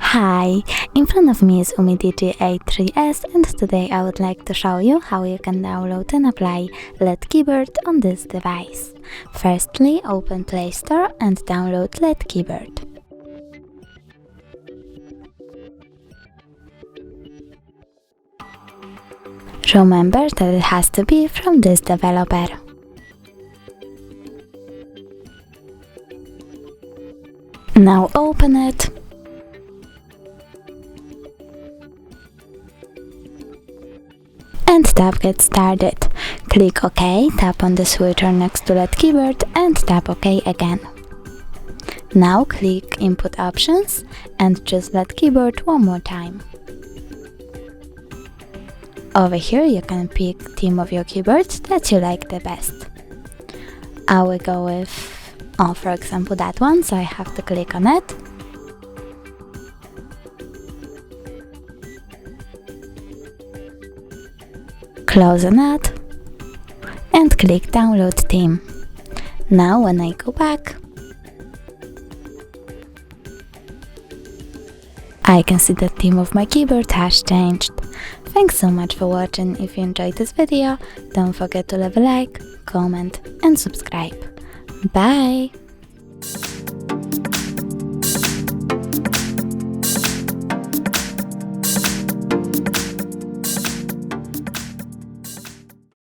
Hi, in front of me is UMIDIGI A3S, and today I would like to show you how you can download and apply LED keyboard on this device. Firstly, open Play Store and download LED keyboard. Remember that it has to be from this developer. Now open it. And tap Get Started. Click OK, tap on the switcher next to LED keyboard and tap OK again. Now click Input Options and choose LED keyboard one more time. Over here you can pick theme of your keyboard that you like the best. I will go with, for example, that one, so I have to click on it. Close on it and click Download Theme. Now when I go back, I can see the theme of my keyboard has changed. Thanks so much for watching. If you enjoyed this video, don't forget to leave a like, comment and subscribe. Bye!